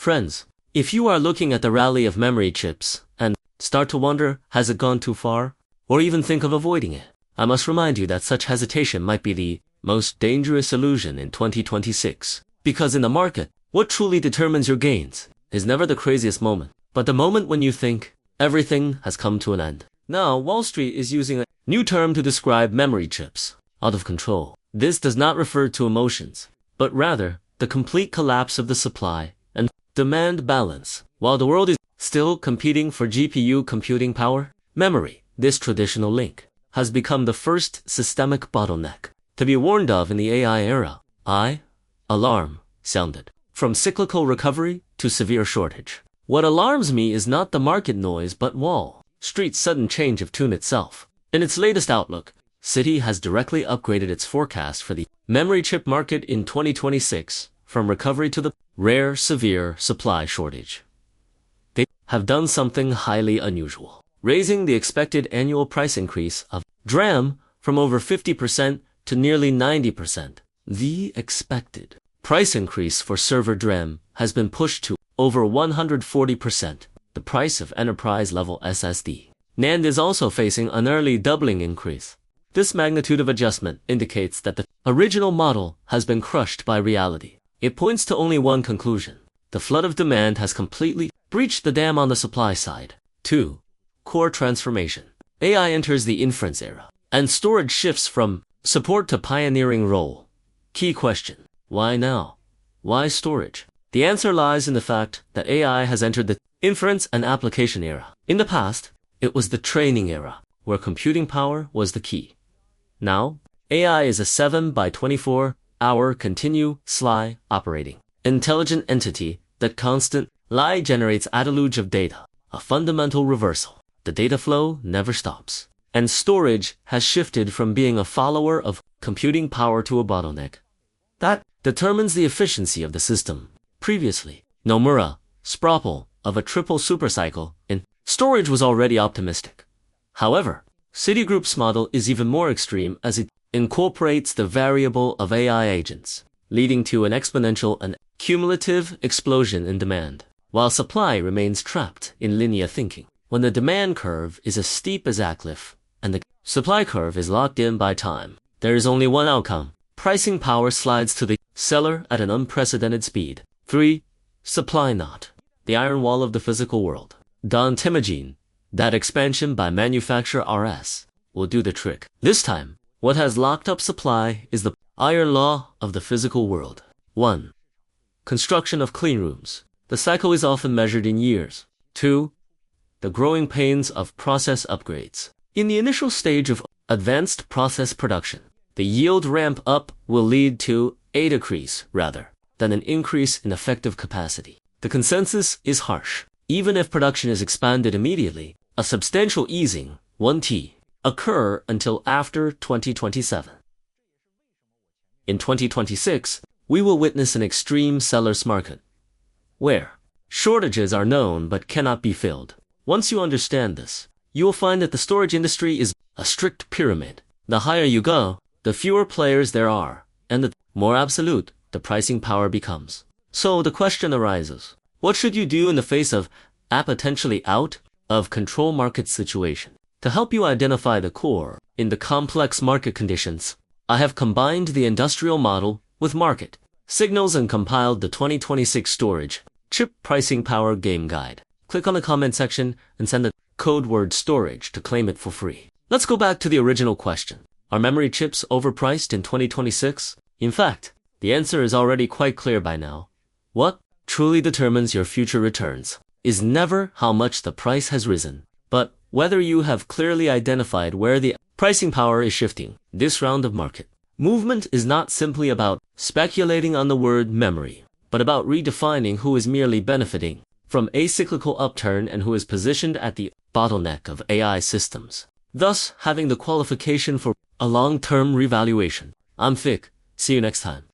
Friends, if you are looking at the rally of memory chips and start to wonder, has it gone too far? Or even think of avoiding it, I must remind you that such hesitation might be the most dangerous illusion in 2026. Because in the market, what truly determines your gains is never the craziest moment, but the moment when you think everything has come to an end. Now, Wall Street is using a new term to describe memory chips: out of control. This does not refer to emotions, but rather the complete collapse of the supply and demand balance. While the world is still competing for GPU computing power, memory, this traditional link, has become the first systemic bottleneck to be warned of in the AI era. Alarm sounded. From cyclical recovery to severe shortage. What alarms me is not the market noise but Wall Street's sudden change of tune itself. In its latest outlook, Citi has directly upgraded its forecast for the memory chip market in 2026 from recovery to the rare severe supply shortage. They have done something highly unusual, raising the expected annual price increase of DRAM from over 50% to nearly 90%. The expected price increase for server DRAM has been pushed to over 140%, the price of enterprise-level SSD. NAND is also facing an early doubling increase. This magnitude of adjustment indicates that the original model has been crushed by reality. It points to only one conclusion: the flood of demand has completely breached the dam on the supply side. 2. Core transformation. AI enters the inference era, and storage shifts from support to pioneering role. Key question: why now? Why storage? The answer lies in the fact that AI has entered the inference and application era. In the past, it was the training era, where computing power was the key. Now, AI is a 7 by 24-hour continuously operating intelligent entity that constantly generates a deluge of data, a fundamental reversal. The data flow never stops, and storage has shifted from being a follower of computing power to a bottleneck that determines the efficiency of the system. Previously, Nomura, Sproul, of a triple supercycle in storage was already optimistic. However, Citigroup's model is even more extreme as it incorporates the variable of AI agents, leading to an exponential and cumulative explosion in demand, while supply remains trapped in linear thinking. When the demand curve is as steep as a cliff, and the supply curve is locked in by time, there is only one outcome: pricing power slides to the seller at an unprecedented speed. 3. Supply knot. The iron wall of the physical world. Don Timogene. That expansion by manufacturer RS will do the trick. This time, what has locked up supply is the iron law of the physical world. 1. Construction of clean rooms. The cycle is often measured in years. 2. The growing pains of process upgrades. In the initial stage of advanced process production, the yield ramp up will lead to a decrease rather than an increase in effective capacity. The consensus is harsh. Even if production is expanded immediately, a substantial easing, 1T, occur until after 2027. In 2026, we will witness an extreme seller's market, where shortages are known but cannot be filled. Once you understand this, you will find that the storage industry is a strict pyramid. The higher you go, the fewer players there are, and the more absolute the pricing power becomes. So the question arises: what should you do in the face of a potentially out of control market situation? To help you identify the core in the complex market conditions, I have combined the industrial model with market signals and compiled the 2026 storage chip pricing power game guide. Click on the comment section and send the code word storage to claim it for free. Let's go back to the original question. Are memory chips overpriced in 2026? In fact, the answer is already quite clear by now. What truly determines your future returns is never how much the price has risen, but whether you have clearly identified where the pricing power is shifting. This round of market movement is not simply about speculating on the word memory, but about redefining who is merely benefiting from a cyclical upturn and who is positioned at the bottleneck of AI systems, thus having the qualification for a long-term revaluation. I'm Vic. See you next time.